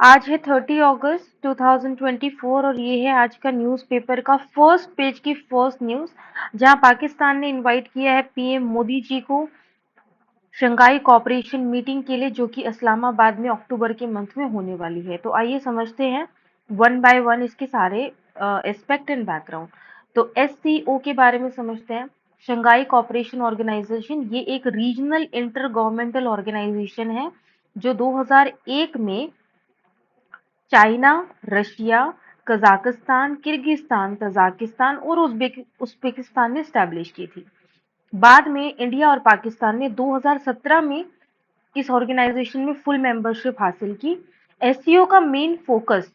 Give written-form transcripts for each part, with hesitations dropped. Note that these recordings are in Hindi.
आज है 30 अगस्त 2024 और ये है आज का न्यूज़पेपर का फर्स्ट पेज की फर्स्ट न्यूज़, जहां पाकिस्तान ने इनवाइट किया है पीएम मोदी जी को शंघाई कोऑपरेशन मीटिंग के लिए, जो कि इस्लामाबाद में अक्टूबर के मंथ में होने वाली है। तो आइए समझते हैं वन बाय वन इसके सारे एस्पेक्ट एंड बैकग्राउंड। तो एससीओ के बारे में समझते हैं। शंघाई कोऑपरेशन ऑर्गेनाइजेशन ये एक रीजनल इंटर गवर्नमेंटल ऑर्गेनाइजेशन है जो 2001 में China, Russia, Kazakhstan, Kyrgyzstan, Tajikistan और उज़्बेकिस्तान ने स्टैब्लिश की थी। बाद में इंडिया और पाकिस्तान ने 2017 में इस ऑर्गेनाइजेशन में फुल मेंबरशिप हासिल की। एससीओ का main focus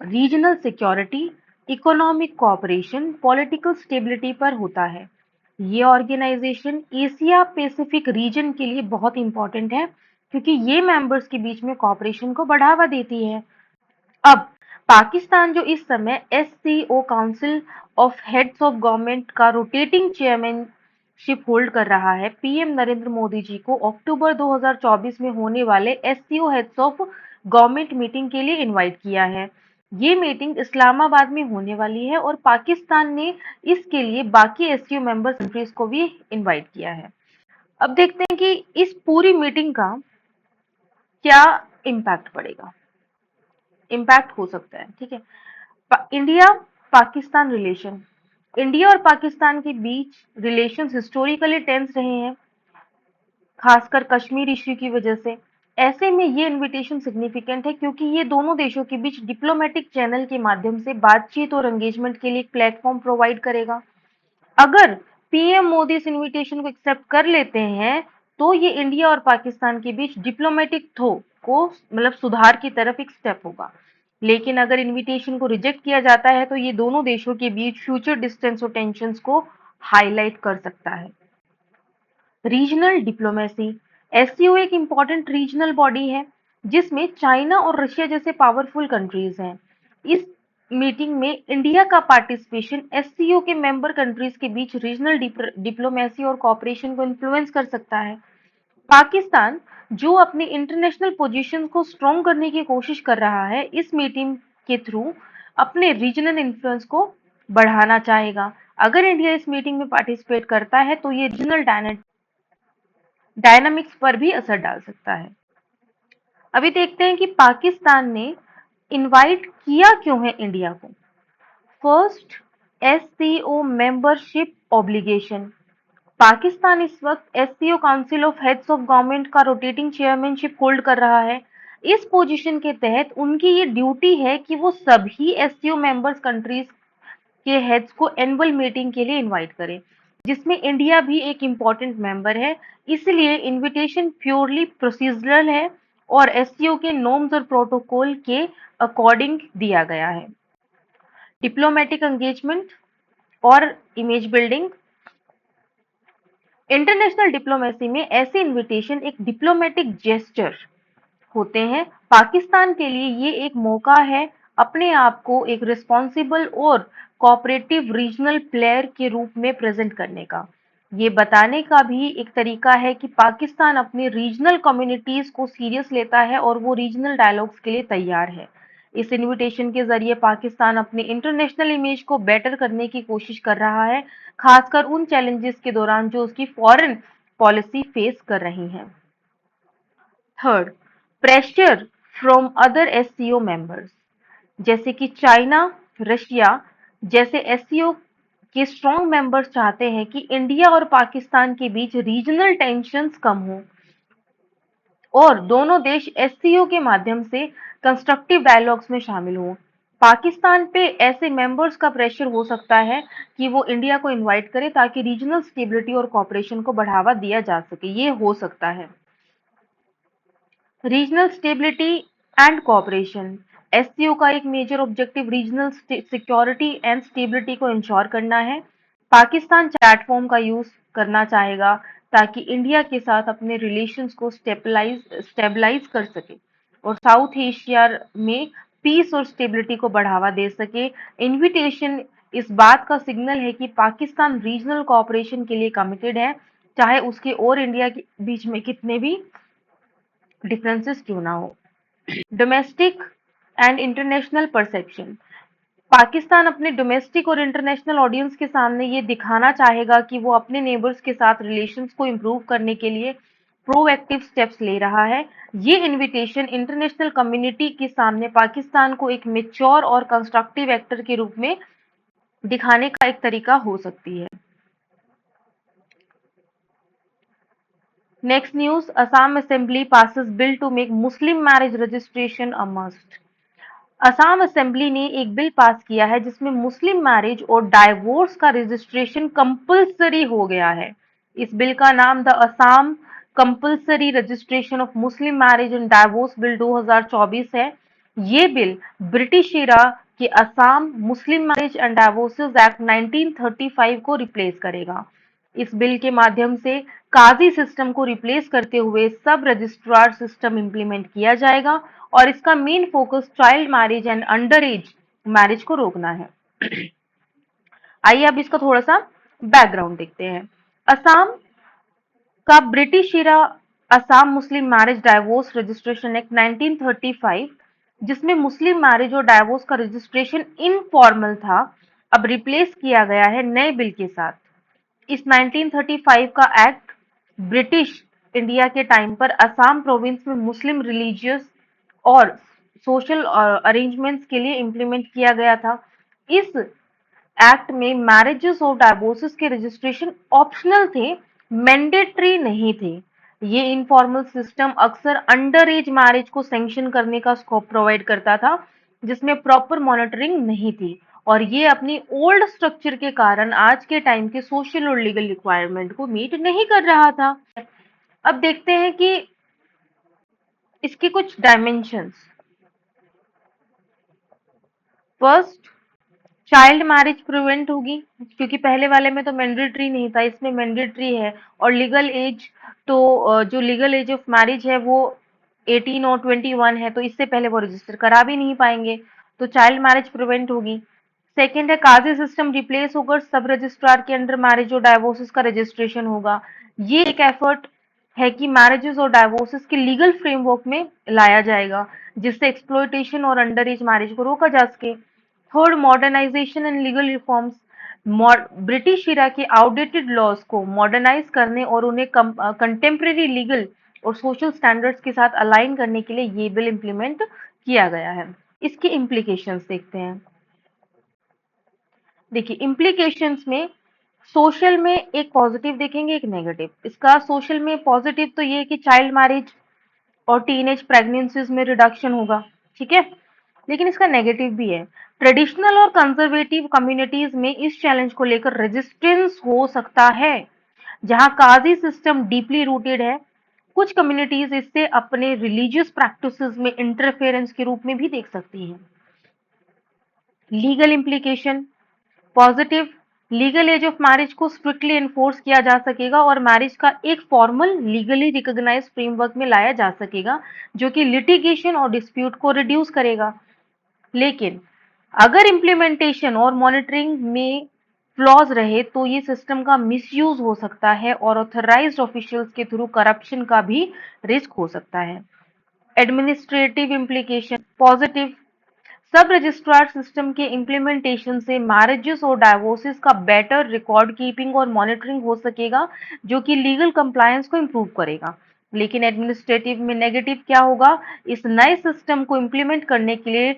regional security, economic cooperation, political stability पर होता है। ये ऑर्गेनाइजेशन एशिया पैसिफिक रीजन के लिए बहुत इंपॉर्टेंट है क्योंकि ये मेंबर्स के बीच में कोऑपरेशन को बढ़ावा देती है। अब पाकिस्तान जो इस समय SCO council of heads of government का रोटेटिंग चेयरमैनशिप होल्ड कर रहा है, पीएम नरेंद्र मोदी जी को अक्टूबर 2024 में होने वाले SCO heads of government meeting के लिए इनवाइट किया है। ये मीटिंग इस्लामाबाद में होने वाली है और पाकिस्तान ने इसके लिए बाकी एससीओ मेंबर कंट्रीज को भी इनवाइट किया है। अब देखते हैं कि इस पूरी मीटिंग का क्या इम्पैक्ट पड़ेगा। इम्पैक्ट हो सकता है, ठीक है। इंडिया पाकिस्तान रिलेशन, इंडिया और पाकिस्तान के बीच रिलेशंस हिस्टोरिकली टेंस रहे हैं, खासकर कश्मीर इश्यू की वजह से। ऐसे में ये इनविटेशन सिग्निफिकेंट है क्योंकि ये दोनों देशों के बीच डिप्लोमेटिक चैनल के माध्यम से बातचीत और एंगेजमेंट के लिए एक प्लेटफॉर्म प्रोवाइड करेगा। अगर पीएम मोदी इस इनविटेशन को एक्सेप्ट कर लेते हैं तो ये इंडिया और पाकिस्तान के बीच डिप्लोमेटिक थो को मतलब सुधार की तरफ एक स्टेप होगा। लेकिन अगर इनविटेशन को रिजेक्ट किया जाता है तो ये दोनों देशों के बीच फ्यूचर डिस्टेंस और टेंशंस को हाईलाइट कर सकता है। रीजनल डिप्लोमेसी, एससीओ एक इम्पॉर्टेंट रीजनल बॉडी है जिसमें चाइना और रशिया जैसे पावरफुल कंट्रीज हैं। इस मीटिंग में इंडिया का पार्टिसिपेशन एससीओ के मेंबर कंट्रीज के बीच रीजनल डिप्लोमेसी और कोऑपरेशन को इन्फ्लुएंस कर सकता है। पाकिस्तान जो अपनी इंटरनेशनल पोजीशन को स्ट्रॉन्ग करने की कोशिश कर रहा है, इस मीटिंग के थ्रू अपने रीजनल इन्फ्लुएंस को बढ़ाना चाहेगा। अगर इंडिया इस मीटिंग में पार्टिसिपेट करता है तो ये रीजनल डायनामिक्स पर भी असर डाल सकता है। अभी देखते हैं कि पाकिस्तान ने इनवाइट किया क्यों है इंडिया को। First, SCO membership obligation. Pakistan इस वक्त SCO council of heads of government का रोटेटिंग चेयरमैनशिप होल्ड कर रहा है। इस पोजीशन के तहत उनकी ये ड्यूटी है कि वो सभी एससीओ मेंबर्स कंट्रीज के हेड्स को एनुअल मीटिंग के लिए इनवाइट करें, जिसमें इंडिया भी एक इम्पॉर्टेंट मेंबर है। इसलिए इनविटेशन प्योरली प्रोसीजरल है और एससीओ के नॉर्म्स और प्रोटोकॉल के अकॉर्डिंग दिया गया है। डिप्लोमेटिक एंगेजमेंट और इमेज बिल्डिंग, इंटरनेशनल डिप्लोमेसी में ऐसे इनविटेशन एक डिप्लोमेटिक जेस्चर होते हैं। पाकिस्तान के लिए ये एक मौका है अपने आप को एक रिस्पॉन्सिबल और कोऑपरेटिव रीजनल प्लेयर के रूप में प्रेजेंट करने का। ये बताने का भी एक तरीका है कि पाकिस्तान अपने रीजनल कम्युनिटीज को सीरियस लेता है और वो रीजनल डायलॉग्स के लिए तैयार है। इस इनविटेशन के जरिए पाकिस्तान अपने इंटरनेशनल इमेज को बेटर करने की कोशिश कर रहा है, खासकर उन चैलेंजेस के दौरान जो उसकी फॉरेन पॉलिसी फेस कर रही है। Third, pressure from other SCO members, जैसे कि चाइना, रशिया जैसे एससीओ के स्ट्रॉन्ग मेंबर्स चाहते हैं कि इंडिया और पाकिस्तान के बीच रीजनल टेंशन्स कम हो और दोनों देश एससीओ के माध्यम से कंस्ट्रक्टिव डायलॉग्स में शामिल हों। पाकिस्तान पे ऐसे मेंबर्स का प्रेशर हो सकता है कि वो इंडिया को इनवाइट करे ताकि रीजनल स्टेबिलिटी और कोऑपरेशन को बढ़ावा दिया जा सके। ये हो सकता है। Regional stability and cooperation, SCO का एक major objective regional security and stability को इंश्योर करना है। पाकिस्तान प्लेटफॉर्म का यूज करना चाहेगा ताकि इंडिया के साथ अपने रिलेशंस को स्टेबलाइज कर सके और साउथ एशिया में पीस और स्टेबिलिटी को बढ़ावा दे सके। इनविटेशन इस बात का सिग्नल है कि पाकिस्तान रीजनल कोऑपरेशन के लिए कमिटेड है, चाहे उसके और इंडिया के बीच में कितने भी डिफरेंसेस क्यों ना हो। Domestic and international perception. Pakistan अपने डोमेस्टिक और इंटरनेशनल ऑडियंस के सामने ये दिखाना चाहेगा कि वो अपने नेबर्स के साथ रिलेशंस को इम्प्रूव करने के लिए प्रोएक्टिव स्टेप्स ले रहा है। ये इनविटेशन इंटरनेशनल कम्युनिटी के सामने पाकिस्तान को एक मेच्योर और कंस्ट्रक्टिव एक्टर के रूप में दिखाने का एक तरीका हो सकती है। Next news, Assam assembly passes bill to make Muslim marriage registration a must. Assam assembly ने एक बिल पास किया है जिसमें मुस्लिम मैरिज और डाइवोर्स का रजिस्ट्रेशन कंपलसरी हो गया है। इस बिल का नाम the Assam compulsory registration of Muslim marriage and divorce bill 2024 है। ये बिल ब्रिटिश इरा के Assam Muslim marriage and divorces act 1935 को रिप्लेस करेगा। इस बिल के माध्यम से काजी सिस्टम को रिप्लेस करते हुए सब रजिस्ट्रार सिस्टम इम्प्लीमेंट किया जाएगा और इसका main focus child marriage and under as marriage को रोकना है। आइए अब इसका थोड़ा सा बैकग्राउंड देखते हैं। असम का British era Assam Muslim marriage divorce registration act 1935, जिसमें मुस्लिम मैरिज और डाइवोर्स का रजिस्ट्रेशन इनफॉर्मल था, अब रिप्लेस किया गया है नए बिल के साथ। इस 1935 का एक्ट ब्रिटिश इंडिया के टाइम पर असम प्रोविंस में मुस्लिम रिलीजियस और सोशल अरेंजमेंट्स के लिए इम्प्लीमेंट किया गया था। इस एक्ट में मैरिजेस और डाइवोर्सेस के रजिस्ट्रेशन ऑप्शनल थे, मैंडेटरी नहीं थे। ये इनफॉर्मल सिस्टम अक्सर अंडर एज मैरिज को सैंक्शन करने का स्कोप प्रोवाइड करता था, जिसमें प्रॉपर मॉनिटरिंग नहीं थी और ये अपनी ओल्ड स्ट्रक्चर के कारण आज के टाइम के सोशल और लीगल रिक्वायरमेंट को मीट नहीं कर रहा था। अब देखते हैं कि इसके कुछ dimensions. First, child marriage prevent होगी, क्योंकि पहले वाले में तो मैंडेटरी नहीं था, इसमें मैंडेटरी है। और लीगल एज तो जो लीगल एज ऑफ मैरिज है वो 18 और 21 है, तो इससे पहले वो रजिस्टर करा भी नहीं पाएंगे, तो चाइल्ड मैरिज प्रिवेंट होगी। सेकेंड है, काजी सिस्टम रिप्लेस होकर सब रजिस्ट्रार के अंडर मैरिज और डाइवोर्सेस का रजिस्ट्रेशन होगा। ये एक एफर्ट है कि मैरिजेस और डाइवोर्सेस के लीगल फ्रेमवर्क में लाया जाएगा, जिससे एक्सप्लॉयटेशन और अंडर एज मैरिज को रोका जा सके। Third, modernisation and legal reforms. British era के आउटडेटेड लॉज को मॉडर्नाइज करने और उन्हें कंटेम्प्रेरी लीगल और सोशल स्टैंडर्ड्स के साथ अलाइन करने के लिए ये बिल इम्प्लीमेंट किया गया है। इसके इम्प्लीकेशंस देखते हैं। देखिए, इम्प्लीकेशंस में सोशल में एक पॉजिटिव देखेंगे, एक नेगेटिव। इसका सोशल में पॉजिटिव तो ये है कि चाइल्ड मैरिज और टीनेज प्रेगनेंसीज में रिडक्शन होगा, ठीक है। लेकिन इसका नेगेटिव भी है। ट्रेडिशनल और कंजर्वेटिव कम्युनिटीज में इस चैलेंज को लेकर रेजिस्टेंस हो सकता है। जहां काजी सिस्टम डीपली रूटेड है, कुछ कम्युनिटीज इससे अपने रिलीजियस प्रैक्टिसेस में इंटरफेरेंस के रूप में भी देख सकती हैं। Legal implication positive, legal age of marriage को स्ट्रिक्टली एनफोर्स किया जा सकेगा और मैरिज का एक फॉर्मल लीगली रिकॉग्नाइज्ड फ्रेमवर्क में लाया जा सकेगा, जो कि लिटिगेशन और डिस्प्यूट को रिड्यूस करेगा। लेकिन अगर इम्प्लीमेंटेशन और मॉनिटरिंग में फ्लॉज रहे तो ये सिस्टम का मिसयूज हो सकता है और ऑथराइज्ड ऑफिशियल्स के थ्रू करप्शन का भी रिस्क हो सकता है। एडमिनिस्ट्रेटिव इम्प्लीकेशन पॉजिटिव, सब रजिस्ट्रार सिस्टम के इम्प्लीमेंटेशन से मैरिजेस और डाइवोर्सेस का बेटर रिकॉर्ड कीपिंग और मॉनिटरिंग हो सकेगा, जो कि लीगल कंप्लायंस को इम्प्रूव करेगा। लेकिन एडमिनिस्ट्रेटिव में नेगेटिव क्या होगा, इस नए सिस्टम को इम्प्लीमेंट करने के लिए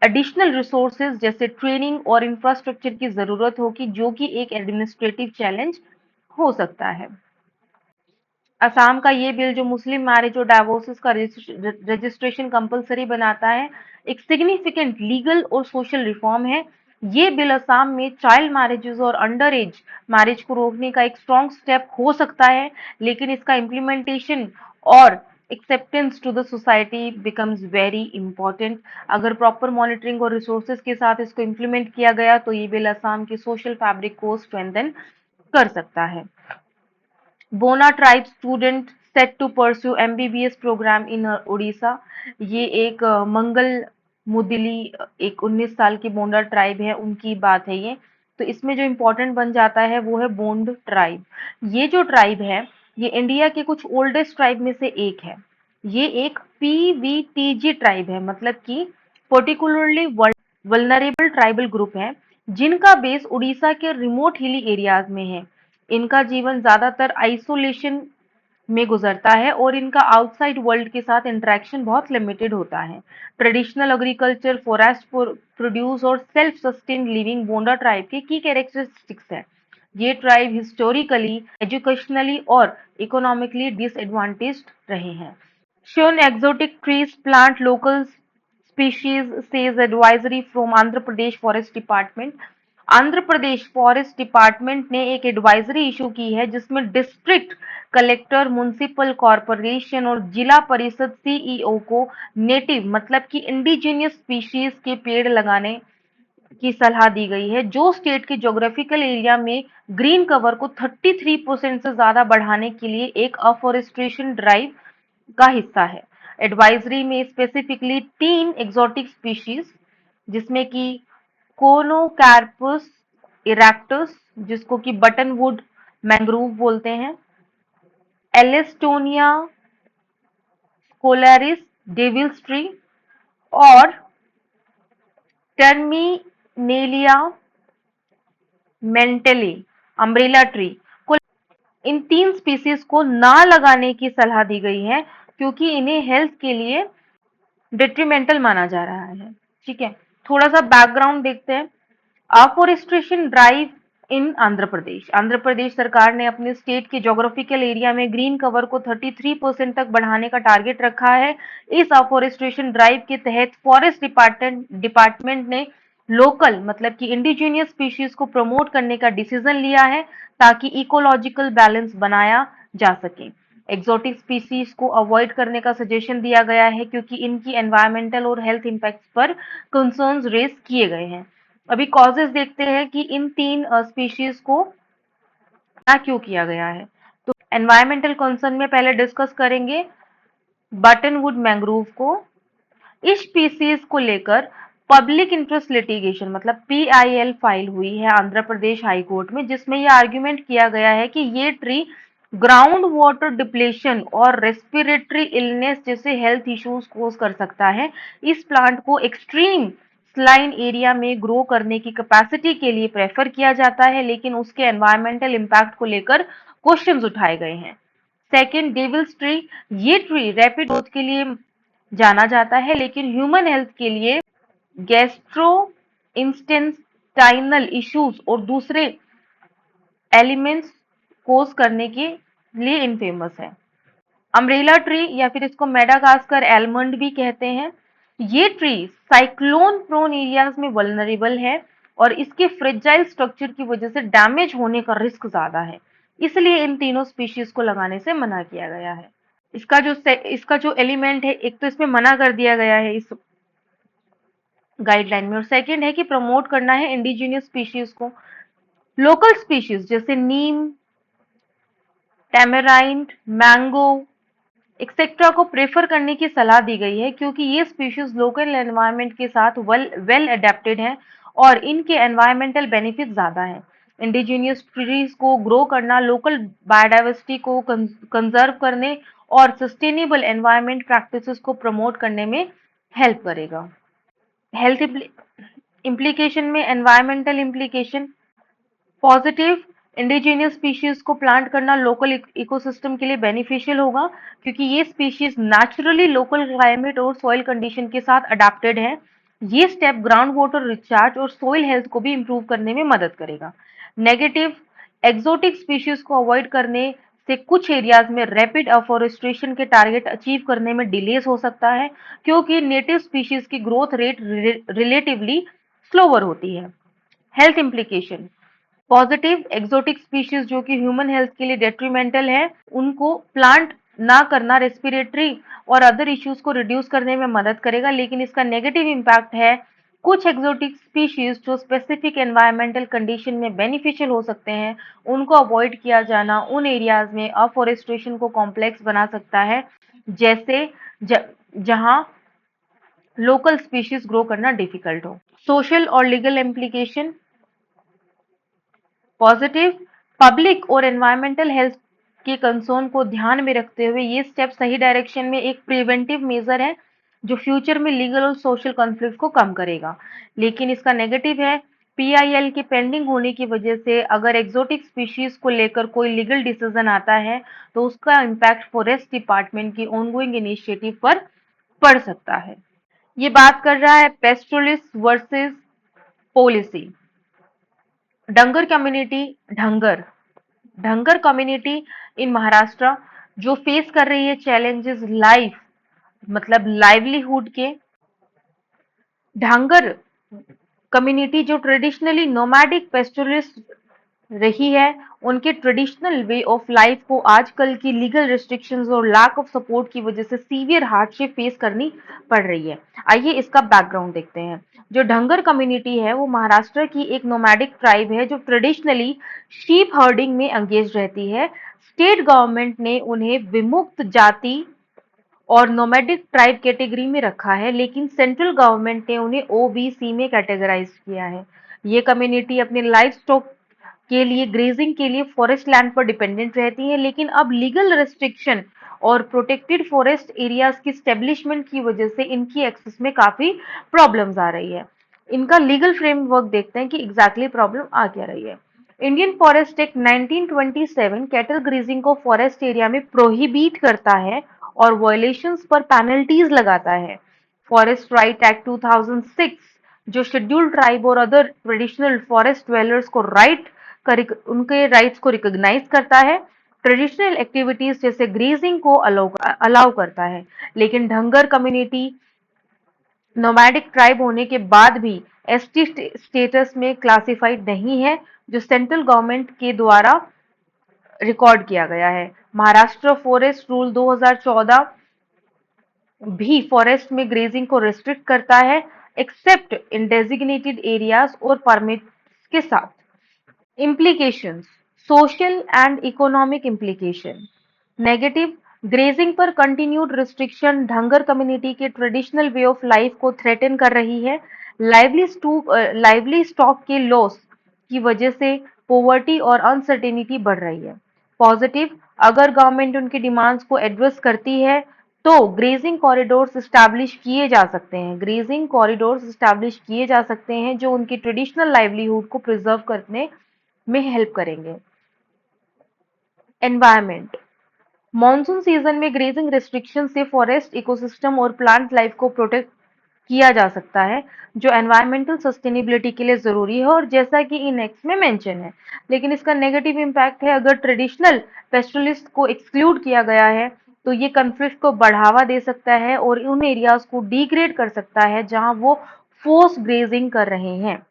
एडिशनल रिसोर्सेज जैसे ट्रेनिंग और इंफ्रास्ट्रक्चर की जरूरत होगी, जो कि एक एडमिनिस्ट्रेटिव चैलेंज हो सकता है। असम का ये बिल जो मुस्लिम मैरिज और डाइवोर्सेस का रजिस्ट्रेशन कंपलसरी बनाता है, एक सिग्निफिकेंट लीगल और सोशल रिफॉर्म है। ये बिल असम में चाइल्ड मैरिजेस और अंडर एज मैरिज को रोकने का एक स्ट्रॉन्ग स्टेप हो सकता है, लेकिन इसका इम्प्लीमेंटेशन और acceptance to the society becomes very important. अगर प्रॉपर मॉनिटरिंग और रिसोर्सेज के साथ इसको इम्प्लीमेंट किया गया तो ये बिल असम के सोशल फैब्रिक को स्ट्रेंथन कर सकता है। Bonda tribe student set to pursue MBBS programme in Orissa. ये एक मंगल मुदली एक 19 साल की बोंडा ट्राइब है, उनकी बात है ये। तो इसमें जो इम्पोर्टेंट बन जाता है वो है बोंड ट्राइब। ये जो ट्राइब है ये इंडिया के कुछ ओल्डेस्ट ट्राइब में से एक है। ये एक पीवीटीजी ट्राइब है, मतलब कि पर्टिकुलरली वल्नरेबल ट्राइबल ग्रुप है, जिनका बेस उड़ीसा के रिमोट हिली एरियाज में है। इनका जीवन ज्यादातर आइसोलेशन में गुजरता है और इनका आउटसाइड वर्ल्ड के साथ इंटरेक्शन बहुत लिमिटेड होता है। ट्रेडिशनल एग्रीकल्चर, फॉरेस्ट प्रोड्यूस और सेल्फ सस्टेन्ड लिविंग बोंडा ट्राइब के की कैरेक्टरिस्टिक्स है। ये ट्राइब हिस्टोरिकली, एजुकेशनली और इकोनॉमिकली डिसएडवांटेज्ड रहे हैं। Shown exotic trees, plant local species, says advisory from Andhra Pradesh forest department. Andhra Pradesh forest department ने एक एडवाइजरी इशू की है जिसमें डिस्ट्रिक्ट कलेक्टर, म्युनिसिपल कॉर्पोरेशन और जिला परिषद सीईओ को नेटिव मतलब कि इंडिजिनियस स्पीशीज के पेड़ लगाने की सलाह दी गई है, जो स्टेट के ज्योग्राफिकल एरिया में ग्रीन कवर को 33% से ज्यादा बढ़ाने के लिए एक अफॉरेस्टेशन ड्राइव का हिस्सा है। एडवाइजरी में स्पेसिफिकली 3 एक्सोटिक स्पीशीज जिसमें कि कोनोकार्पस इरेक्टस, जिसको कि बटनवुड मैंग्रोव बोलते हैं, एलिस्टोनिया स्कोलैरिस डेविल्स ट्री और टर्मिनेलिया मेंटेली अम्ब्रेला ट्री को, इन 3 स्पीशीज को ना लगाने की सलाह दी गई है क्योंकि इन्हें हेल्थ के लिए डिट्रीमेंटल माना जा रहा है। ठीक है, थोड़ा सा बैकग्राउंड देखते हैं। अफॉरेस्टेशन ड्राइव इन आंध्र प्रदेश। आंध्र प्रदेश सरकार ने अपने स्टेट के ज्योग्राफिकल एरिया में ग्रीन कवर को 33% तक बढ़ाने का टारगेट रखा है। इस अफॉरेस्टेशन ड्राइव के तहत फॉरेस्ट डिपार्टमेंट ने लोकल मतलब कि इंडिजिनियस स्पीशीज को प्रमोट करने का डिसीजन लिया है ताकि इकोलॉजिकल बैलेंस बनाया जा सके। एक्सोटिक स्पीशीज को अवॉइड करने का सजेशन दिया गया है क्योंकि इनकी एनवायरमेंटल और हेल्थ इम्पैक्ट्स पर कंसर्न्स रेज किए गए हैं। अभी कॉजेस देखते हैं कि इन 3 स्पीशीज को क्या क्यों किया गया है। तो एनवायरमेंटल कंसर्न में पहले डिस्कस करेंगे बटनवुड मैंग्रोव को। इस स्पीसीज को लेकर पब्लिक इंटरेस्ट लिटिगेशन मतलब पीआईएल फाइल हुई है आंध्र प्रदेश हाई कोर्ट में, जिसमें यह आर्ग्यूमेंट किया गया है कि ये ट्री ग्राउंड वाटर डिप्लेशन और रेस्पिरेटरी इलनेस जैसे हेल्थ इश्यूज कोज कर सकता है। इस प्लांट को एक्सट्रीम स्लाइन एरिया में ग्रो करने की कैपेसिटी के लिए प्रेफर किया जाता है, लेकिन उसके एनवायरमेंटल इम्पैक्ट को लेकर क्वेश्चंस उठाए गए हैं। Second, devil's tree. ये ट्री रैपिड ग्रोथ के लिए जाना जाता है, लेकिन ह्यूमन हेल्थ के लिए गैस्ट्रो इंस्टेंटाइनल इश्यूज और दूसरे एलिमेंट्स कोज करने के लिए इनफेमस है। अम्ब्रेला ट्री या फिर इसको मेडागास्कर एलमंड भी कहते हैं। ये ट्री साइक्लोन प्रोन एरियाज में वल्नरेबल है और इसके फ्रेजाइल स्ट्रक्चर की वजह से डैमेज होने का रिस्क ज्यादा है, इसलिए इन तीनों स्पीशीज को लगाने से मना किया गया है। इसका जो एलिमेंट है, एक तो इसमें मना कर दिया गया है इस गाइडलाइन में, और सेकंड है कि प्रमोट करना है इंडिजिनियस स्पीशीज को। लोकल स्पीशीज जैसे नीम, टैमेराइंड, मैंगो एक्सेट्रा को प्रेफर करने की सलाह दी गई है क्योंकि ये स्पीशीज लोकल एनवायरनमेंट के साथ वेल अडेप्टेड हैं और इनके एनवायरमेंटल बेनिफिट ज्यादा हैं। इंडिजिनियस ट्रीज को ग्रो करना लोकल बायोडाइवर्सिटी को कंजर्व करने और सस्टेनेबल एनवायरमेंट प्रैक्टिसेस को प्रमोट करने में हेल्प करेगा। हेल्थ इम्प्लीकेशन में environmental implication positive, indigenous species को प्लांट करना लोकल इकोसिस्टम के लिए बेनिफिशियल होगा क्योंकि ये स्पीशीज नेचुरली लोकल क्लाइमेट और सॉइल कंडीशन के साथ अडेप्टेड है। ये स्टेप ग्राउंड वाटर रिचार्ज और सॉइल हेल्थ को भी इंप्रूव करने में मदद करेगा। नेगेटिव, एक्सोटिक स्पीशीज को अवॉइड करने से कुछ एरियाज में रैपिड अफॉरेस्टेशन के टारगेट अचीव करने में डिलेज हो सकता है क्योंकि नेटिव स्पीशीज की ग्रोथ रेट रिलेटिवली स्लोअर होती है। Health implication positive, exotic species जो कि ह्यूमन हेल्थ के लिए डेट्रीमेंटल है, उनको प्लांट ना करना रेस्पिरेटरी और अदर इश्यूज को रिड्यूस करने में मदद करेगा, लेकिन इसका नेगेटिव इम्पैक्ट है कुछ एक्सोटिक स्पीशीज जो स्पेसिफिक एनवायरमेंटल कंडीशन में बेनिफिशियल हो सकते हैं, उनको अवॉइड किया जाना उन एरियाज में अफॉरेस्टेशन को कॉम्प्लेक्स बना सकता है, जैसे जहां लोकल स्पीशीज ग्रो करना डिफिकल्ट हो। सोशल और लीगल इम्प्लीकेशन पॉजिटिव, पब्लिक और एनवायरमेंटल हेल्थ के कंसर्न को ध्यान में रखते हुए ये स्टेप सही डायरेक्शन में एक प्रिवेंटिव मेजर है जो फ्यूचर में लीगल और सोशल कॉन्फ्लिक्ट को कम करेगा। लेकिन इसका नेगेटिव है, पीआईएल के पेंडिंग होने की वजह से अगर एक्सोटिक स्पीशीज को लेकर कोई लीगल डिसीजन आता है तो उसका इम्पैक्ट फॉरेस्ट डिपार्टमेंट की ऑनगोइंग इनिशिएटिव पर पड़ सकता है। ये बात कर रहा है पेस्टोलिस्ट वर्सेस पॉलिसी। डंगर कम्युनिटी ढंगर ढंगर कम्युनिटी इन महाराष्ट्र जो फेस कर रही है चैलेंजेस लाइफ मतलब लाइवलीहुड के। ढंगर कम्युनिटी जो ट्रेडिशनली नोमैडिक पेस्टोरलिस्ट रही है, उनके ट्रेडिशनल वे ऑफ लाइफ को आजकल की लीगल रिस्ट्रिक्शंस और लैक ऑफ सपोर्ट की वजह से सीवियर हार्डशिप फेस करनी पड़ रही है। आइए इसका बैकग्राउंड देखते हैं। जो ढंगर कम्युनिटी है वो महाराष्ट्र की एक नोमैडिक ट्राइब है जो ट्रेडिशनली शीप हर्डिंग में एंगेज रहती है। स्टेट गवर्नमेंट ने उन्हें विमुक्त जाति और नोमैडिक ट्राइब कैटेगरी में रखा है, लेकिन सेंट्रल गवर्नमेंट ने उन्हें ओबीसी में कैटेगराइज किया है। ये कम्युनिटी अपने लाइफ स्टॉक के लिए ग्रेजिंग के लिए फॉरेस्ट लैंड पर डिपेंडेंट रहती है, लेकिन अब लीगल रेस्ट्रिक्शन और प्रोटेक्टेड फॉरेस्ट एरियाज की स्टेब्लिशमेंट की वजह से इनकी एक्सेस में काफी प्रॉब्लम्स आ रही है। इनका लीगल फ्रेमवर्क देखते हैं कि एग्जैक्टली प्रॉब्लम आ क्या रही है। Indian forest act 1927 cattle grazing को फॉरेस्ट एरिया में प्रोहिबिट करता है और वायलेशंस पर पेनल्टीज लगाता है। फॉरेस्ट राइट एक्ट 2006 जो शेड्यूल्ड ट्राइब और अदर ट्रेडिशनल फॉरेस्ट ड्वेलर्स को उनके राइट्स को रिकॉग्नाइज करता है। ट्रेडिशनल एक्टिविटीज जैसे ग्रेजिंग को अलाउ करता है, लेकिन ढंगर कम्युनिटी नोमैडिक ट्राइब होने के बाद भी एसटी स्टेटस में क्लासिफाइड नहीं है, जो सेंट्रल गवर्नमेंट के द्वारा रिकॉर्ड किया गया है। महाराष्ट्र फॉरेस्ट रूल 2014 भी फॉरेस्ट में ग्रेजिंग को रिस्ट्रिक्ट करता है, एक्सेप्ट इन डेजिग्नेटेड एरियाज और परमिट्स के साथ। Implications: Social and economic implication. Negative: grazing पर कंटिन्यूड रिस्ट्रिक्शन ढंगर कम्युनिटी के ट्रेडिशनल वे ऑफ लाइफ को थ्रेटन कर रही है। लाइवली स्टॉक के लॉस की वजह से पॉवर्टी और अनसर्टेनिटी बढ़ रही है। पॉजिटिव: अगर गवर्नमेंट उनकी डिमांड्स को एड्रेस करती है तो ग्रेजिंग कॉरिडोर्स स्टैब्लिश किए जा सकते हैं। ग्रेजिंग कॉरिडोर्स स्टैब्लिश किए जा सकते हैं जो उनकी ट्रेडिशनल लाइवलीहुड को प्रिजर्व करने में हेल्प करेंगे। एनवायरमेंट: मॉनसून सीजन में ग्रेजिंग रिस्ट्रिक्शन से फॉरेस्ट इकोसिस्टम और प्लांट लाइफ को प्रोटेक्ट किया जा सकता है, जो एनवायरमेंटल सस्टेनेबिलिटी के लिए जरूरी है और जैसा कि इन एक्ट में मेंशन है। लेकिन इसका नेगेटिव इम्पैक्ट है, अगर ट्रेडिशनल पेस्टोरलिस्ट को एक्सक्लूड किया गया है तो ये कन्फ्लिक्ट को बढ़ावा दे सकता है और उन एरियाज को डिग्रेड कर सकता है जहां वो फोर्स ग्रेजिंग कर रहे हैं।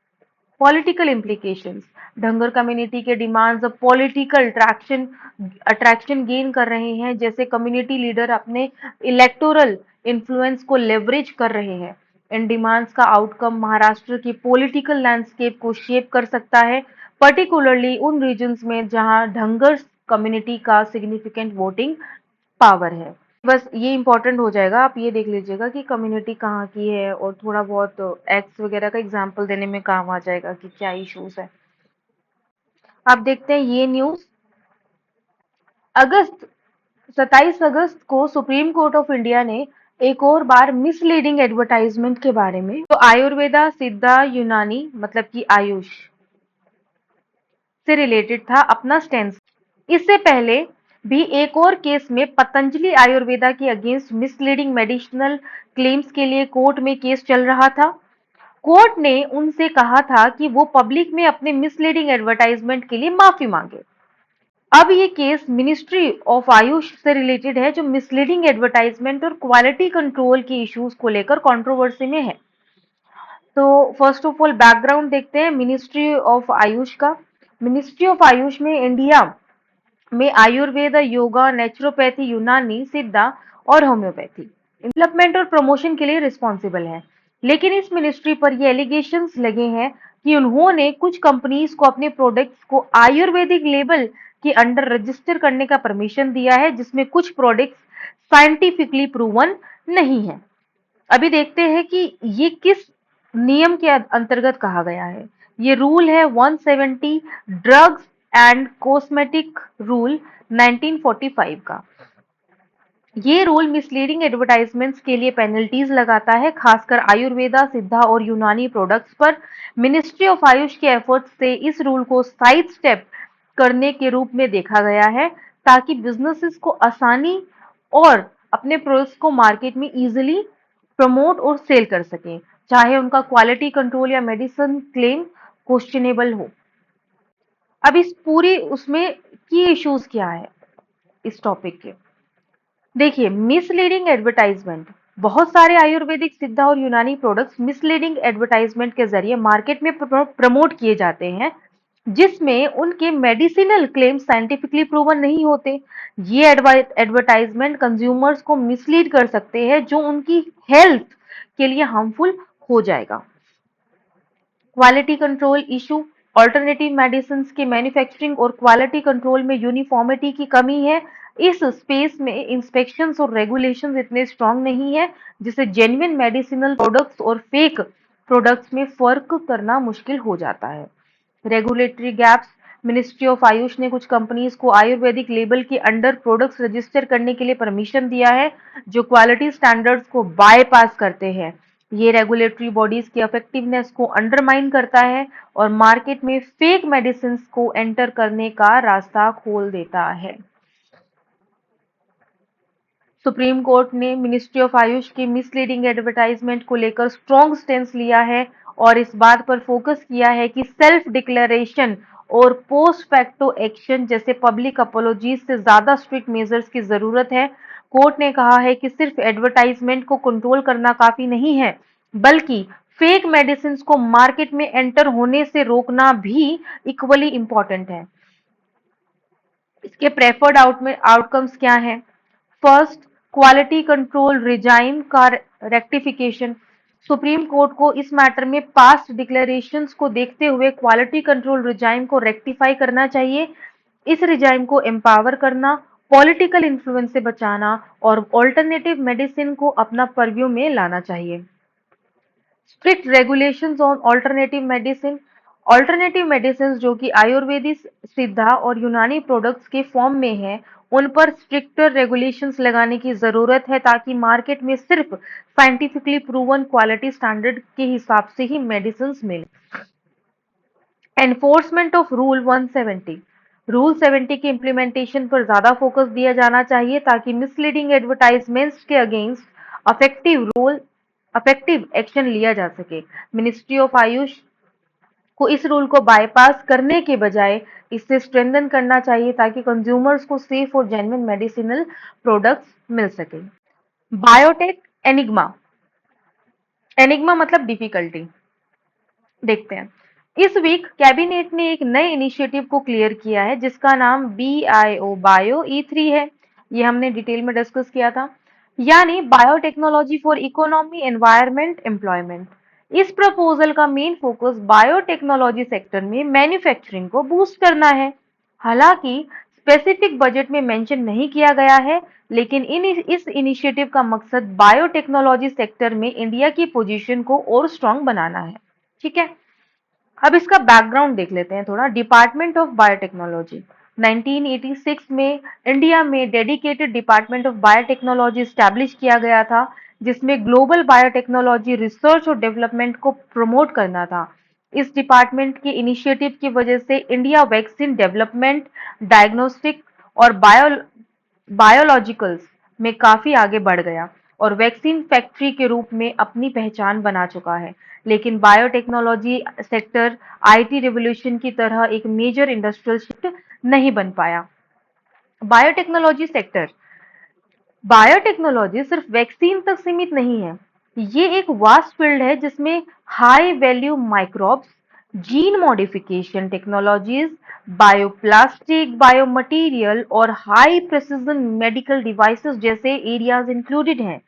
पॉलिटिकल इम्प्लीकेशंस: ढंगर कम्युनिटी के डिमांड्स अब पॉलिटिकल अट्रैक्शन गेन कर रहे हैं, जैसे कम्युनिटी लीडर अपने इलेक्टोरल इन्फ्लुएंस को लेवरेज कर रहे हैं। इन डिमांड्स का आउटकम महाराष्ट्र की पॉलिटिकल लैंडस्केप को शेप कर सकता है, पर्टिकुलरली उन रीजन्स में जहां ढंगर कम्युनिटी का सिग्निफिकेंट वोटिंग पावर है। बस ये इम्पोर्टेंट हो जाएगा, आप ये देख लीजिएगा कि कम्युनिटी कहाँ की है और थोड़ा बहुत एक्ट्स वगैरह का एग्जाम्पल देने में काम आ जाएगा कि क्या इश्यूज है। आप देखते हैं ये न्यूज। अगस्त 27 अगस्त को सुप्रीम कोर्ट ऑफ इंडिया ने एक और बार मिसलीडिंग एडवर्टाइजमेंट के बारे में तो आयुर्वेदा सिद्धा यूनानी मतलब कि आयुष से रिलेटेड था अपना स्टैंड। इससे पहले भी एक और केस में पतंजलि आयुर्वेदा के अगेंस्ट मिसलीडिंग मेडिसिनल क्लेम्स के लिए कोर्ट में केस चल रहा था। कोर्ट ने उनसे कहा था कि वो पब्लिक में अपने मिसलीडिंग एडवर्टाइजमेंट के लिए माफी मांगे। अब ये केस मिनिस्ट्री ऑफ आयुष से रिलेटेड है जो मिसलीडिंग एडवर्टाइजमेंट और क्वालिटी कंट्रोल के इश्यूज को लेकर कंट्रोवर्सी में है। तो फर्स्ट ऑफ ऑल बैकग्राउंड देखते हैं मिनिस्ट्री ऑफ आयुष का। मिनिस्ट्री ऑफ आयुष में इंडिया में आयुर्वेद, योगा, नेचुरोपैथी, यूनानी, सिद्धा और होम्योपैथी डेवलपमेंट और प्रमोशन के लिए रिस्पॉन्सिबल है। लेकिन इस मिनिस्ट्री पर ये एलिगेशंस लगे हैं कि उन्होंने कुछ कंपनीज को अपने प्रोडक्ट्स को आयुर्वेदिक लेबल के अंडर रजिस्टर करने का परमिशन दिया है, जिसमें कुछ प्रोडक्ट्स साइंटिफिकली प्रूवन नहीं है। अभी देखते हैं कि ये किस नियम के अंतर्गत कहा गया है। ये रूल है 170 ड्रग्स एंड कॉस्मेटिक रूल 1945 का। ये रूल मिसलीडिंग एडवर्टाइजमेंट्स के लिए पेनल्टीज लगाता है, खासकर आयुर्वेदा, सिद्धा और यूनानी प्रोडक्ट्स पर। मिनिस्ट्री ऑफ आयुष के एफर्ट्स से इस रूल को साइड स्टेप करने के रूप में देखा गया है, ताकि बिजनेसेस को आसानी और अपने प्रोडक्ट्स को मार्केट में इजीली प्रमोट और सेल कर सकें, चाहे उनका क्वालिटी कंट्रोल या मेडिसिन क्लेम क्वेश्चनेबल हो। अब इस पूरी उसमें की इश्यूज क्या है इस टॉपिक के? देखिए, मिसलीडिंग एडवर्टाइजमेंट। बहुत सारे आयुर्वेदिक, सिद्धा और यूनानी प्रोडक्ट्स मिसलीडिंग एडवर्टाइजमेंट के जरिए मार्केट में प्रमोट किए जाते हैं, जिसमें उनके मेडिसिनल क्लेम साइंटिफिकली प्रूवन नहीं होते। ये एडवर्टाइजमेंट कंज्यूमर्स को मिसलीड कर सकते हैं, जो उनकी हेल्थ के लिए हार्मफुल हो जाएगा। Quality control issue. Alternative medicine के मैन्युफैक्चरिंग और क्वालिटी कंट्रोल में यूनिफॉर्मिटी की कमी है। इस स्पेस में इंस्पेक्शंस और रेगुलेशंस इतने स्ट्रांग नहीं है, जिससे जेन्युइन मेडिसिनल प्रोडक्ट्स और फेक प्रोडक्ट्स में फर्क करना मुश्किल हो जाता है। Regulatory gaps. Ministry of Ayush ने कुछ कंपनीज को आयुर्वेदिक लेबल के अंडर प्रोडक्ट्स रजिस्टर करने के लिए परमिशन दिया है, जो क्वालिटी स्टैंडर्ड्स को बायपास करते हैं। ये रेगुलेटरी बॉडीज की इफेक्टिवनेस को अंडरमाइन करता है और मार्केट में फेक मेडिसिन को एंटर करने का रास्ता खोल देता है। सुप्रीम कोर्ट ने मिनिस्ट्री ऑफ आयुष की मिसलीडिंग एडवर्टाइजमेंट को लेकर स्ट्रॉन्ग स्टैंड लिया है और इस बात पर फोकस किया है कि सेल्फ डिक्लेरेशन और पोस्ट फैक्टो एक्शन जैसे पब्लिक अपोलॉजीज से ज्यादा स्ट्रिक्ट मेजर्स की जरूरत है। कोर्ट ने कहा है कि सिर्फ एडवर्टाइजमेंट को कंट्रोल करना काफी नहीं है, बल्कि फेक मेडिसिन को मार्केट में एंटर होने से रोकना भी इक्वली इंपॉर्टेंट है। इसके प्रेफर्ड आउटकम्स क्या हैं? फर्स्ट, क्वालिटी कंट्रोल रिजाइम का रेक्टिफिकेशन। सुप्रीम कोर्ट को इस मैटर में पास्ट डिक्लेरेशंस को देखते हुए क्वालिटी कंट्रोल रिजाइम को रेक्टिफाई करना चाहिए। इस रिजाइम को एम्पावर करना, पॉलिटिकल इन्फ्लुएंस से बचाना और ऑल्टरनेटिव मेडिसिन को अपना परव्यू में लाना चाहिए। Strict regulations on alternative medicine जो कि आयुर्वेदिक, सिद्धा और यूनानी प्रोडक्ट्स के फॉर्म में है, उन पर स्ट्रिक्टर रेगुलेशंस लगाने की जरूरत है, ताकि मार्केट में सिर्फ साइंटिफिकली प्रूवन क्वालिटी स्टैंडर्ड के हिसाब से ही मेडिसिन मिले। Enforcement of rule 170। रूल 70 के इम्प्लीमेंटेशन पर ज्यादा फोकस दिया जाना चाहिए, ताकि मिसलीडिंग एडवर्टाइजमेंट्स के अगेंस्ट अफेक्टिव एक्शन लिया जा सके। मिनिस्ट्री ऑफ आयुष को इस रूल को बाईपास करने के बजाय इसे स्ट्रेंथन करना चाहिए, ताकि कंज्यूमर्स को सेफ और जेन्युइन मेडिसिनल प्रोडक्ट्स मिल सके। Biotech enigma. एनिग्मा मतलब डिफिकल्टी। देखते हैं। इस वीक कैबिनेट ने एक नए इनिशिएटिव को क्लियर किया है, जिसका नाम BIO बायो E3 है। ये हमने डिटेल में डिस्कस किया था, यानी biotechnology for economy, environment, employment. इस प्रपोजल का मेन फोकस बायोटेक्नोलॉजी सेक्टर में मैन्युफैक्चरिंग को बूस्ट करना है। हालांकि स्पेसिफिक बजट में मेंशन नहीं किया गया है, लेकिन इस इनिशिएटिव का मकसद बायोटेक्नोलॉजी सेक्टर में इंडिया की पोजीशन को और स्ट्रांग बनाना है। ठीक है, अब इसका बैकग्राउंड देख लेते हैं थोड़ा। डिपार्टमेंट ऑफ बायोटेक्नोलॉजी 1986 में इंडिया में dedicated department of biotechnology establish किया गया था, जिसमें ग्लोबल बायोटेक्नोलॉजी रिसर्च और डेवलपमेंट को प्रमोट करना था। इस डिपार्टमेंट के इनिशिएटिव की वजह से इंडिया वैक्सीन डेवलपमेंट, डायग्नोस्टिक और बायोलॉजिकल्स में काफी आगे बढ़ गया और वैक्सीन फैक्ट्री के रूप में अपनी पहचान बना चुका है। लेकिन बायोटेक्नोलॉजी सेक्टर IT रिवॉल्यूशन की तरह एक मेजर इंडस्ट्रियल शिफ्ट नहीं बन पाया। बायोटेक्नोलॉजी सेक्टर बायोटेक्नोलॉजी सिर्फ वैक्सीन तक सीमित नहीं है। ये एक वास्ट फील्ड है, जिसमें high value microbes, gene modification technologies, bioplastic, biomaterial और हाई प्रिसिजन मेडिकल डिवाइसेस जैसे एरियाज इंक्लूडेड हैं।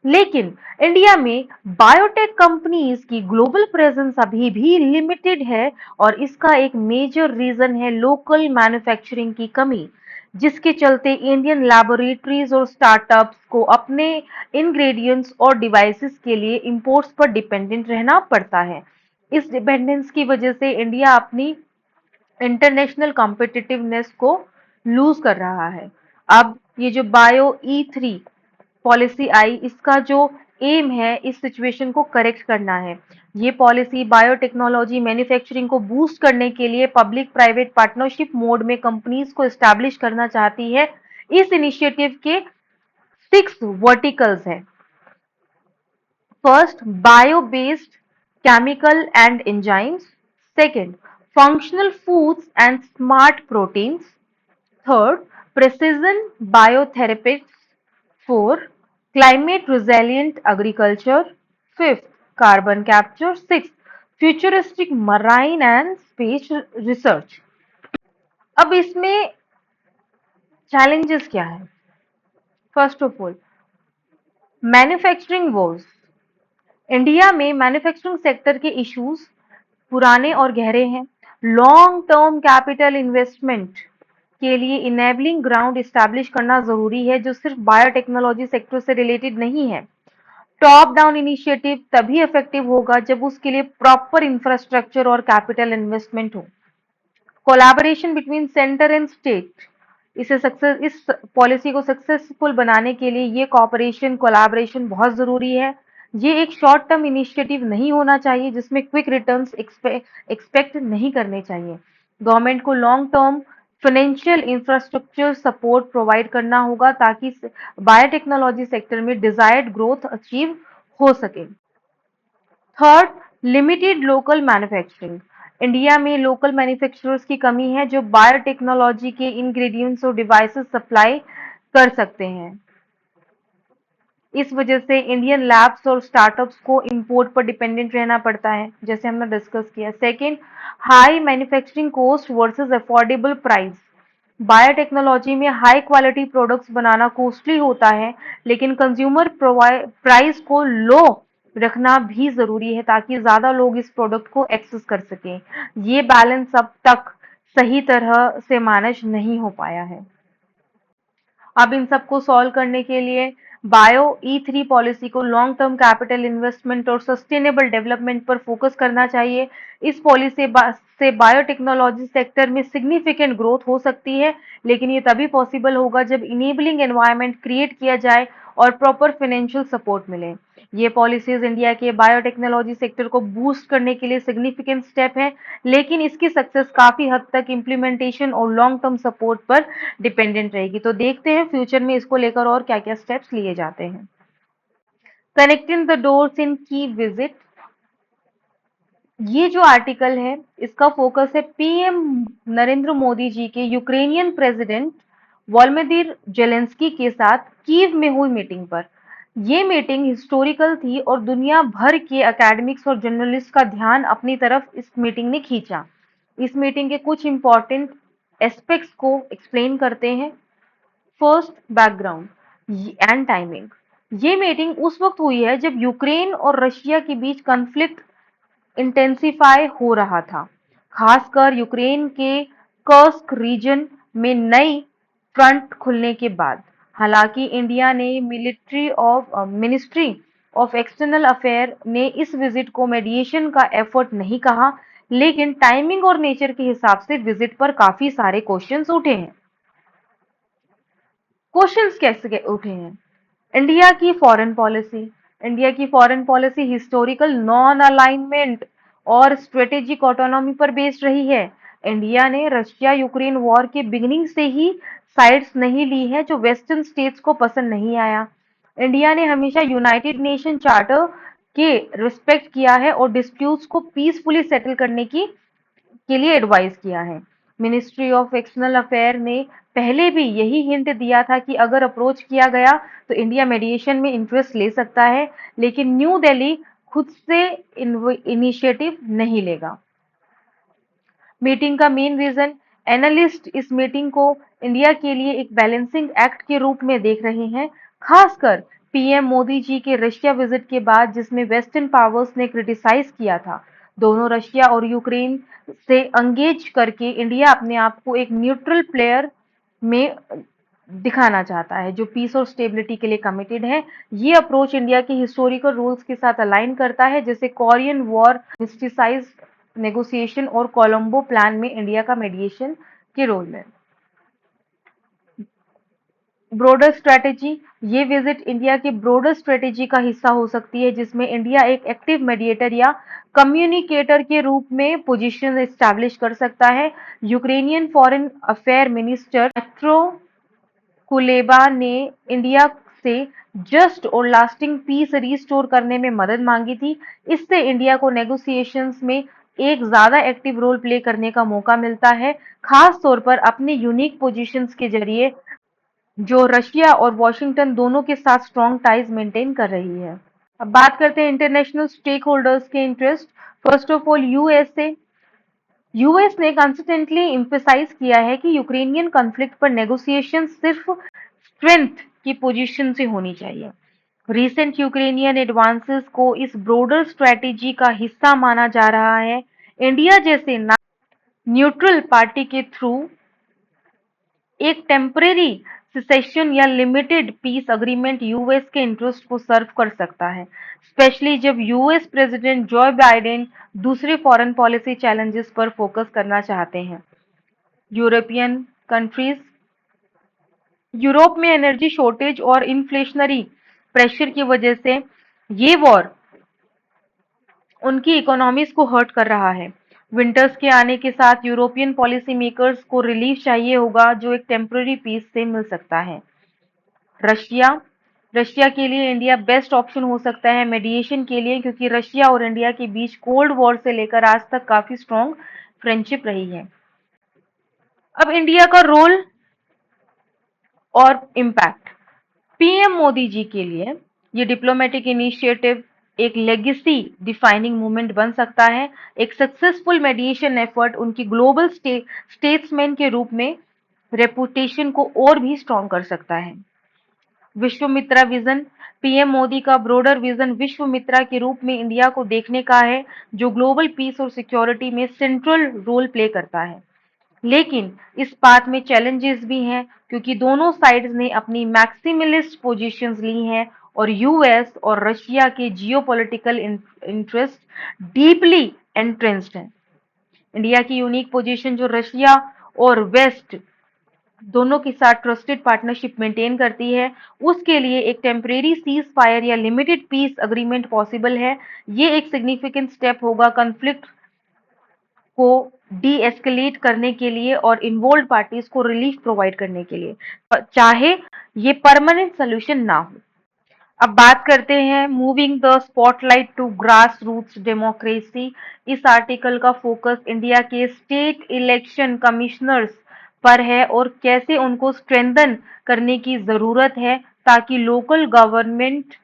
लेकिन इंडिया में बायोटेक कंपनीज की ग्लोबल प्रेजेंस अभी भी लिमिटेड है और इसका एक मेजर रीजन है लोकल मैन्युफैक्चरिंग की कमी, जिसके चलते इंडियन लैबोरेटरीज और स्टार्टअप्स को अपने इंग्रेडिएंट्स और डिवाइसेस के लिए इंपोर्ट्स पर डिपेंडेंट रहना पड़ता है। इस डिपेंडेंस की वजह से इंडिया अपनी इंटरनेशनल कॉम्पिटिटिवनेस को लूज कर रहा है। अब ये जो बायो E3 पॉलिसी आई, इसका जो एम है इस सिचुएशन को करेक्ट करना है। ये पॉलिसी बायोटेक्नोलॉजी मैन्युफैक्चरिंग को बूस्ट करने के लिए पब्लिक प्राइवेट पार्टनरशिप मोड में कंपनीज को एस्टैब्लिश करना चाहती है। इस इनिशिएटिव के 6 वर्टिकल्स हैं। First, bio-based chemical and enzymes. Second, functional foods and smart proteins. Third, precision biotherapeutics. Fourth, climate resilient agriculture. Fifth, carbon capture. Sixth, futuristic marine and space research. अब इसमें challenges क्या है? First of all, manufacturing woes. India में मैन्युफैक्चरिंग सेक्टर के इश्यूज पुराने और गहरे हैं। लॉन्ग टर्म कैपिटल इन्वेस्टमेंट के लिए इनेबलिंग ग्राउंड एस्टैब्लिश करना जरूरी है, जो सिर्फ बायोटेक्नोलॉजी सेक्टर से रिलेटेड नहीं है। टॉप डाउन इनिशिएटिव तभी इफेक्टिव होगा जब उसके लिए प्रॉपर इंफ्रास्ट्रक्चर और कैपिटल इन्वेस्टमेंट हो। Collaboration between centre and state, इस पॉलिसी को सक्सेसफुल बनाने के लिए ये कॉपरेशन कोलैबोरेशन बहुत जरूरी है। ये एक शॉर्ट टर्म इनिशिएटिव नहीं होना चाहिए जिसमें क्विक रिटर्न्स एक्सपेक्ट नहीं करने चाहिए। गवर्नमेंट को long term financial infrastructure support provide करना होगा ताकि बायोटेक्नोलॉजी सेक्टर में डिजायर्ड ग्रोथ अचीव हो सके। Third, limited local manufacturing. India में लोकल मैन्युफैक्चरर्स की कमी है जो बायोटेक्नोलॉजी के इंग्रेडिएंट्स और डिवाइसेस सप्लाई कर सकते हैं। इस वजह से इंडियन लैब्स और स्टार्टअप्स को इंपोर्ट पर डिपेंडेंट रहना पड़ता है, जैसे हमने डिस्कस किया। Second, high manufacturing cost versus affordable price. Biotechnology में हाई क्वालिटी प्रोडक्ट्स बनाना कॉस्टली होता है, लेकिन कंज्यूमर प्राइस को लो रखना भी जरूरी है ताकि ज्यादा लोग इस प्रोडक्ट को एक्सेस कर सकें। ये बैलेंस अब तक सही तरह से मैनेज नहीं हो पाया है। अब इन सबको सॉल्व करने के लिए बायो E3 पॉलिसी को लॉन्ग टर्म कैपिटल इन्वेस्टमेंट और सस्टेनेबल डेवलपमेंट पर फोकस करना चाहिए। इस पॉलिसी से बायोटेक्नोलॉजी सेक्टर में सिग्निफिकेंट ग्रोथ हो सकती है, लेकिन ये तभी पॉसिबल होगा जब इनेबलिंग एनवायरनमेंट क्रिएट किया जाए और प्रॉपर फाइनेंशियल सपोर्ट मिले। ये पॉलिसीज इंडिया के बायोटेक्नोलॉजी सेक्टर को बूस्ट करने के लिए सिग्निफिकेंट स्टेप है, लेकिन इसकी सक्सेस काफी हद तक इम्प्लीमेंटेशन और लॉन्ग टर्म सपोर्ट पर डिपेंडेंट रहेगी। तो देखते हैं फ्यूचर में इसको लेकर और क्या-क्या स्टेप्स लिए जाते हैं। कनेक्टिंग द डोर्स इन की विजिट, ये जो आर्टिकल है इसका फोकस है पीएम नरेंद्र मोदी जी के यूक्रेनियन प्रेसिडेंट वोलोदिमीर जेलेंस्की के साथ कीव में हुई मीटिंग पर। ये मीटिंग हिस्टोरिकल थी और दुनिया भर के एकेडमिक्स और जर्नलिस्ट का ध्यान अपनी तरफ इस मीटिंग ने खींचा। इस मीटिंग के कुछ इंपॉर्टेंट एस्पेक्ट्स को एक्सप्लेन करते हैं। First, background and timing. ये मीटिंग उस वक्त हुई है जब यूक्रेन और रशिया के बीच कॉन्फ्लिक्ट इंटेंसिफाई हो रहा था, खासकर यूक्रेन के कर्स्क रीजन में नई फ्रंट खुलने के बाद। हालांकि इंडिया ने मिनिस्ट्री ऑफ एक्सटर्नल अफेयर ने इस विजिट को मेडिएशन का एफर्ट नहीं कहा, लेकिन टाइमिंग और नेचर के हिसाब से विजिट पर काफी सारे क्वेश्चंस उठे हैं। क्वेश्चंस कैसे उठे हैं? इंडिया की फॉरेन पॉलिसी। इंडिया की foreign policy historical non alignment और स्ट्रेटेजिक ऑटोनॉमी पर बेस्ड रही है। इंडिया ने रशिया यूक्रेन वॉर के बिगिनिंग से ही साइड्स नहीं ली है जो वेस्टर्न स्टेट्स को पसंद नहीं आया। इंडिया ने हमेशा यूनाइटेड नेशन चार्टर के रिस्पेक्ट किया है और डिस्प्यूट्स को पीसफुली सेटल करने की के लिए एडवाइस किया है। मिनिस्ट्री ऑफ एक्सटर्नल अफेयर ने पहले भी यही हिंट दिया था कि अगर अप्रोच किया गया तो इंडिया मेडिएशन में इंटरेस्ट ले सकता है, लेकिन न्यू दिल्ली खुद से इनिशिएटिव नहीं लेगा। मीटिंग का मेन रीजन, एनालिस्ट इस मीटिंग को इंडिया के लिए एक बैलेंसिंग एक्ट के रूप में देख रहे हैं, खासकर पीएम मोदी जी के रशिया विजिट के बाद जिसमें वेस्टर्न पावर्स ने क्रिटिसाइज किया था। दोनों रशिया और यूक्रेन से एंगेज करके इंडिया अपने आप को एक न्यूट्रल प्लेयर में दिखाना चाहता है जो पीस और स्टेबिलिटी के लिए कमिटेड है। ये अप्रोच इंडिया के हिस्टोरिकल रूल्स के साथ अलाइन करता है, जैसे कोरियन वॉर मिस्टिसाइज नेगोशिएशन और कोलंबो प्लान में इंडिया का मीडिएशन के रोल में। ब्रॉडर स्ट्रैटेजी, ये विजिट इंडिया की ब्रॉडर स्ट्रैटेजी का हिस्सा हो सकती है जिसमें इंडिया एक एक्टिव मीडिएटर या कम्युनिकेटर के रूप में पोजीशन एस्टैब्लिश कर सकता है। Ukrainian foreign affair minister petro Kuleba ने इंडिया से जस्ट और लास्टिंग पीस रिस्टोर करने में मदद मांगी थी। इससे इंडिया को नेगोशिएशंस में एक ज्यादा एक्टिव रोल प्ले करने का मौका मिलता है, खास तौर पर अपने यूनिक पोजीशंस के जरिए जो रशिया और वॉशिंगटन दोनों के साथ स्ट्रॉन्ग टाइज मेंटेन कर रही है। अब बात करते हैं इंटरनेशनल स्टेक होल्डर्स के interest. First of all US ने कंसिस्टेंटली एम्फसाइज किया है कि यूक्रेनियन कॉन्फ्लिक्ट पर नेगोशिएशन सिर्फ स्ट्रेंथ की पोजीशन से होनी चाहिए। रिसेंट यूक्रेनियन एडवांसेस को इस ब्रॉडर स्ट्रेटेजी का हिस्सा माना जा रहा है। इंडिया जैसे न्यूट्रल पार्टी के थ्रू एक टेम्परेरी सिसेशन या लिमिटेड पीस अग्रीमेंट यूएस के इंटरेस्ट को सर्व कर सकता है, स्पेशली जब यूएस प्रेसिडेंट जो बाइडेन दूसरे फॉरेन पॉलिसी चैलेंजेस पर फोकस करना चाहते हैं। यूरोपियन कंट्रीज, यूरोप में एनर्जी शॉर्टेज और इन्फ्लेशनरी प्रेशर की वजह से ये वॉर उनकी इकोनॉमीज को हर्ट कर रहा है। विंटर्स के आने के साथ यूरोपियन पॉलिसी मेकर्स को रिलीफ चाहिए होगा जो एक टेम्पररी पीस से मिल सकता है। रशिया रशिया के लिए इंडिया बेस्ट ऑप्शन हो सकता है मीडिएशन के लिए, क्योंकि रशिया और इंडिया के बीच कोल्ड वॉर से लेकर आज तक काफी स्ट्रॉन्ग फ्रेंडशिप रही है। अब इंडिया का रोल और इम्पैक्ट। पीएम मोदी जी के लिए ये डिप्लोमेटिक इनिशिएटिव एक लेगेसी डिफाइनिंग मूवमेंट बन सकता है। एक सक्सेसफुल मेडिएशन एफर्ट उनकी ग्लोबल स्टेट्समैन के रूप में रेपुटेशन को और भी स्ट्रॉन्ग कर सकता है। विश्वमित्रा विजन, पीएम मोदी का ब्रॉडर विजन विश्वमित्रा के रूप में इंडिया को देखने का है, जो ग्लोबल पीस और सिक्योरिटी में सेंट्रल रोल प्ले करता है। लेकिन इस बात में चैलेंजेस भी हैं, क्योंकि दोनों साइड्स ने अपनी मैक्सिमलिस्ट पोजीशंस ली हैं और यूएस और रशिया के जियोपॉलिटिकल इंटरेस्ट डीपली एंट्रेंस्ड हैं। इंडिया की यूनिक पोजीशन जो रशिया और वेस्ट दोनों के साथ ट्रस्टेड पार्टनरशिप मेंटेन करती है, उसके लिए एक टेम्परेरी सीज फायर या लिमिटेड पीस अग्रीमेंट पॉसिबल है। ये एक सिग्निफिकेंट स्टेप होगा कॉन्फ्लिक्ट को डी एस्केलेट करने के लिए और इन्वॉल्व पार्टीज को रिलीफ प्रोवाइड करने के लिए, चाहे ये परमानेंट सोल्यूशन ना हो। अब बात करते हैं moving the spotlight to grass roots democracy. इस आर्टिकल का फोकस इंडिया के स्टेट इलेक्शन कमिश्नर्स पर है और कैसे उनको स्ट्रेंथन करने की जरूरत है ताकि लोकल गवर्नमेंट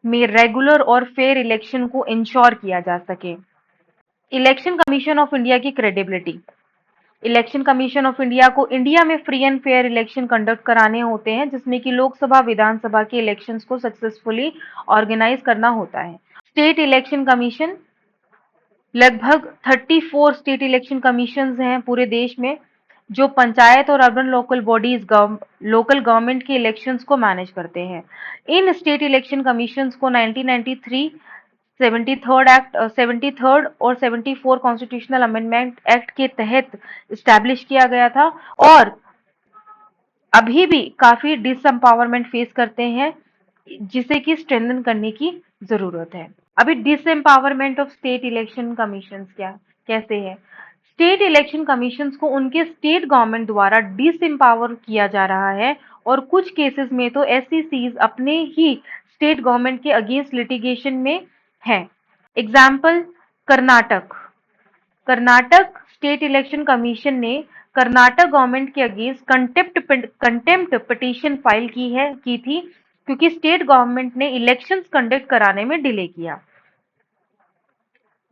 में रेगुलर और फेयर इलेक्शन को इंश्योर किया जा सके। इलेक्शन कमीशन ऑफ इंडिया की credibility. Election commission of India को इंडिया में free and fair election conduct कराने होते हैं, जिसमें कि लोकसभा विधानसभा के इलेक्शंस को सक्सेसफुली ऑर्गेनाइज करना होता है। स्टेट इलेक्शन कमीशन, लगभग 34 स्टेट इलेक्शन कमीशंस हैं पूरे देश में, जो पंचायत और urban local bodies local government के इलेक्शंस को मैनेज करते हैं। इन स्टेट इलेक्शन कमीशंस को 1993 73rd और 74 कॉन्स्टिट्यूशनल अमेंडमेंट एक्ट के तहत इस्टेब्लिश किया गया था और अभी भी काफी डिसएम्पावरमेंट फेस करते हैं, जिसे कि स्ट्रेंथन करने की जरूरत है। अभी डिसएम्पावरमेंट ऑफ स्टेट इलेक्शन कमीशंस कैसे है? स्टेट इलेक्शन कमीशंस को उनके स्टेट गवर्नमेंट द्वारा डिसएम्पावर किया जा रहा है और कुछ केसेस में तो एसईसीज अपने ही स्टेट गवर्नमेंट के अगेंस्ट लिटिगेशन में है। Example, Karnataka. Karnataka state election commission ने कर्नाटक गवर्नमेंट के अगेंस्ट कंटेम्प्ट पिटीशन फाइल की थी, क्योंकि स्टेट गवर्नमेंट ने इलेक्शंस कंडक्ट कराने में डिले किया।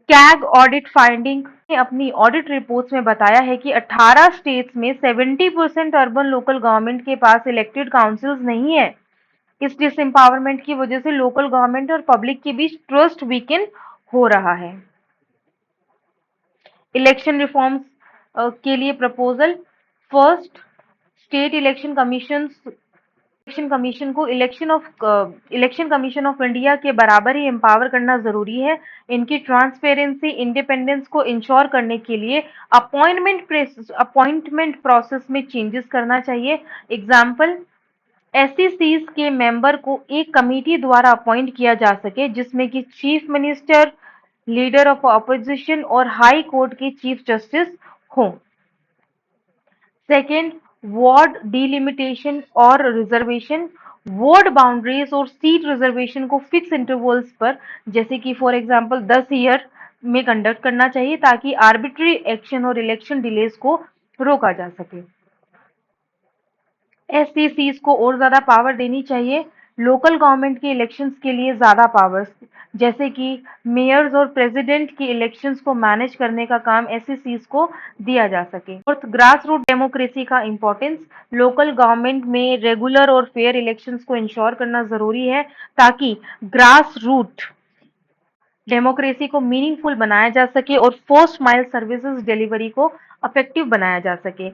कैग ऑडिट फाइंडिंग ने अपनी ऑडिट रिपोर्ट्स में बताया है कि 18 स्टेट्स में 70% अर्बन लोकल गवर्नमेंट के पास इलेक्टेड काउंसिल्स नहीं है। इस डिसएम्पावरमेंट की वजह से लोकल गवर्नमेंट और पब्लिक के बीच ट्रस्ट वीकन हो रहा है। इलेक्शन रिफॉर्म्स के लिए proposal. First, state election commissions election commission of India के बराबर ही एम्पावर करना ज़रूरी है। इनकी ट्रांसपेरेंसी, इंडिपेंडेंस को इंश्योर करने के लिए अपॉइंटमेंट प्रोसेस में चेंजेस करना चाहिए। एग्जाम्पल, एसईसीज के मेंबर को एक कमेटी द्वारा अपॉइंट किया जा सके जिसमें कि chief minister, leader of opposition और हाई कोर्ट के चीफ जस्टिस हों। सेकेंड, वार्ड डिलिमिटेशन और रिजर्वेशन। वार्ड बाउंड्रीज और सीट रिजर्वेशन को फिक्स इंटरवल्स पर, जैसे कि फॉर एग्जांपल 10 ईयर में कंडक्ट करना चाहिए ताकि आर्बिट्री एक्शन और इलेक्शन डिलेज को रोका जा सके। एससीसीज को और ज़्यादा पावर देनी चाहिए। लोकल गवर्नमेंट के इलेक्शंस के लिए ज़्यादा पावर्स, जैसे कि मेयर्स और प्रेसिडेंट की इलेक्शंस को मैनेज करने का काम एससीसीज को दिया जा सके। फोर्थ, ग्रास रूट डेमोक्रेसी का इम्पोर्टेंस। लोकल गवर्नमेंट में रेगुलर और फेयर इलेक्शंस को इंश्योर करना ज़रूरी है ताकि ग्रास रूट डेमोक्रेसी को मीनिंगफुल बनाया जा सके और फर्स्ट माइल सर्विसेज डिलीवरी को इफेक्टिव बनाया जा सके।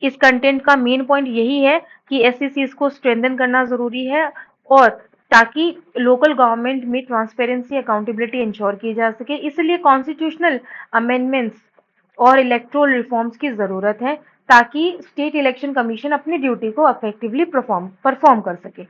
इस कंटेंट का मेन पॉइंट यही है कि एसईसीज को स्ट्रेंथन करना ज़रूरी है और ताकि लोकल गवर्नमेंट में ट्रांसपेरेंसी, अकाउंटेबिलिटी इंश्योर की जा सके। इसलिए कॉन्स्टिट्यूशनल अमेंडमेंट्स और इलेक्टोरल रिफॉर्म्स की ज़रूरत है ताकि स्टेट इलेक्शन कमीशन अपनी ड्यूटी को इफेक्टिवली परफॉर्म कर सके।